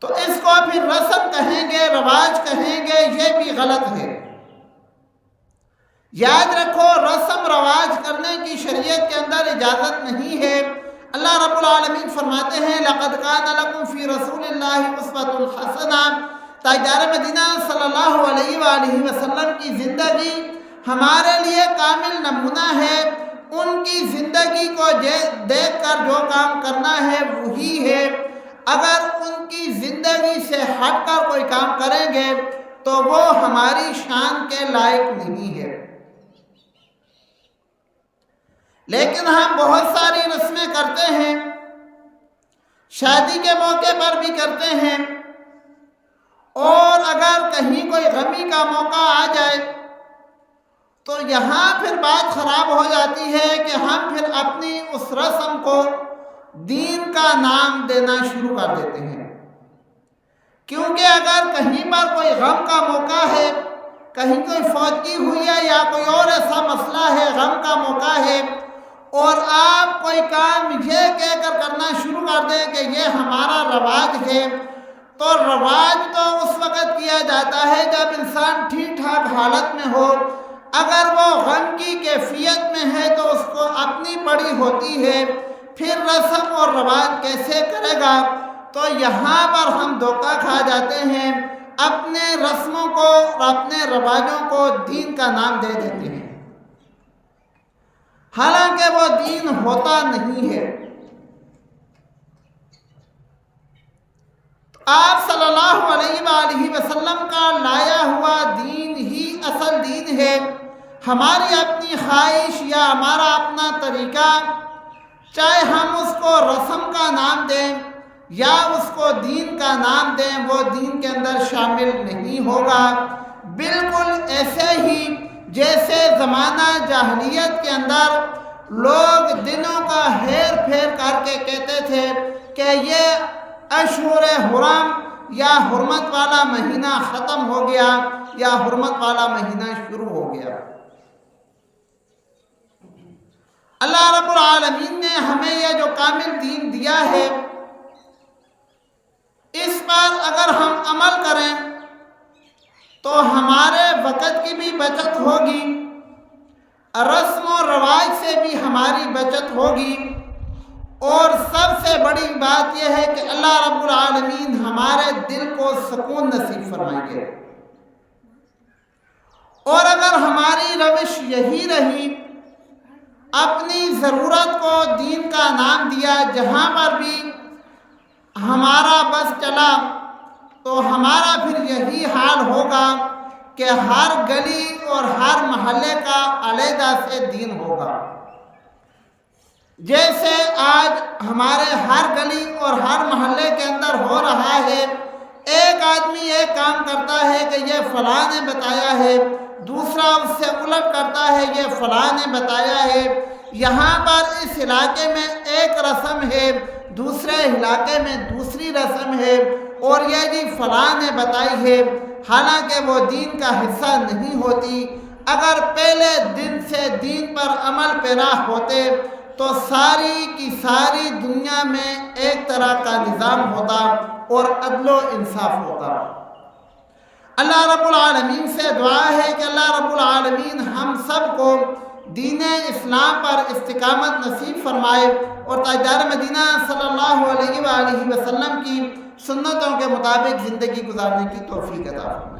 تو اس کو پھر رسم کہیں گے، رواج کہیں گے، یہ بھی غلط ہے۔ یاد رکھو رسم رواج کرنے کی شریعت کے اندر اجازت نہیں ہے۔ اللہ رب العالمین فرماتے ہیں لَقَدْ كَانَ لَكُمْ فِي رَسُولِ اللَّهِ أُسْوَةٌ حَسَنَةٌ، تاجدار مدینہ صلی اللہ علیہ وآلہ وسلم کی زندگی ہمارے لیے کامل نمونہ ہے۔ ان کی زندگی کو دیکھ کر جو کام کرنا ہے وہی ہے۔ اگر ان کی زندگی سے ہٹ کر کوئی کام کریں گے تو وہ ہماری شان کے لائق نہیں ہے۔ لیکن ہم بہت ساری رسمیں کرتے ہیں، شادی کے موقع پر بھی کرتے ہیں، اور اگر کہیں کوئی غمی کا موقع آ جائے تو یہاں پھر بات خراب ہو جاتی ہے کہ ہم پھر اپنی اس رسم کو دین کا نام دینا شروع کر دیتے ہیں۔ کیونکہ اگر کہیں پر کوئی غم کا موقع ہے، کہیں کوئی فوتگی ہوئی ہے یا کوئی اور ایسا مسئلہ ہے، غم کا موقع ہے، اور آپ کوئی کام یہ کہہ کر کرنا شروع کر دیں کہ یہ ہمارا رواج ہے، تو رواج تو اس وقت کیا جاتا ہے جب انسان ٹھیک ٹھاک حالت میں ہو۔ اگر وہ غم کی کیفیت میں ہے تو اس کو اپنی پڑی ہوتی ہے، پھر رسم اور رواج کیسے کرے گا؟ تو یہاں پر ہم دھوکہ کھا جاتے ہیں، اپنے رسموں کو اور اپنے رواجوں کو دین کا نام دے دیتے ہیں، حالانکہ وہ دین ہوتا نہیں ہے۔ آپ صلی اللہ علیہ وآلہ وسلم کا لایا ہوا دین ہی اصل دین ہے۔ ہماری اپنی خواہش یا ہمارا اپنا طریقہ، چاہے ہم اس کو رسم کا نام دیں یا اس کو دین کا نام دیں، وہ دین کے اندر شامل نہیں ہوگا۔ بالکل ایسے ہی جیسے زمانہ جاہلیت کے اندر لوگ دنوں کا ہیر پھیر کر کے کہتے تھے کہ یہ اشہر حرم یا حرمت والا مہینہ ختم ہو گیا یا حرمت والا مہینہ شروع ہو گیا۔ اللہ رب العالمین نے ہمیں یہ جو کامل دین دیا ہے، اس پر اگر ہم عمل کریں تو ہمارے وقت کی بھی بچت ہوگی، رسم و رواج سے بھی ہماری بچت ہوگی، اور سب سے بڑی بات یہ ہے کہ اللہ رب العالمین ہمارے دل کو سکون نصیب فرمائیں گے۔ اور اگر ہماری روش یہی رہی، اپنی ضرورت کو دین کا نام دیا، جہاں پر بھی ہمارا بس چلا، تو ہمارا پھر یہی حال ہوگا کہ ہر گلی اور ہر محلے کا علیحدہ سے دین ہوگا۔ جیسے آج ہمارے ہر گلی اور ہر محلے کے اندر ہو رہا ہے، ایک آدمی ایک کام کرتا ہے کہ یہ فلاں نے بتایا ہے، دوسرا اس سے الٹ کرتا ہے یہ فلاں نے بتایا ہے۔ یہاں پر اس علاقے میں ایک رسم ہے، دوسرے علاقے میں دوسری رسم ہے، اور یہ جی فلاں نے بتائی ہے، حالانکہ وہ دین کا حصہ نہیں ہوتی۔ اگر پہلے دن سے دین پر عمل پیرا ہوتے تو ساری کی ساری دنیا میں ایک طرح کا نظام ہوتا اور عدل و انصاف ہوتا۔ اللہ رب العالمین سے دعا ہے کہ اللہ رب العالمین ہم سب کو دین اسلام پر استقامت نصیب فرمائے، اور تاجدار مدینہ صلی اللہ علیہ وآلہ وسلم کی سنتوں کے مطابق زندگی گزارنے کی توفیق عطا فرمائے۔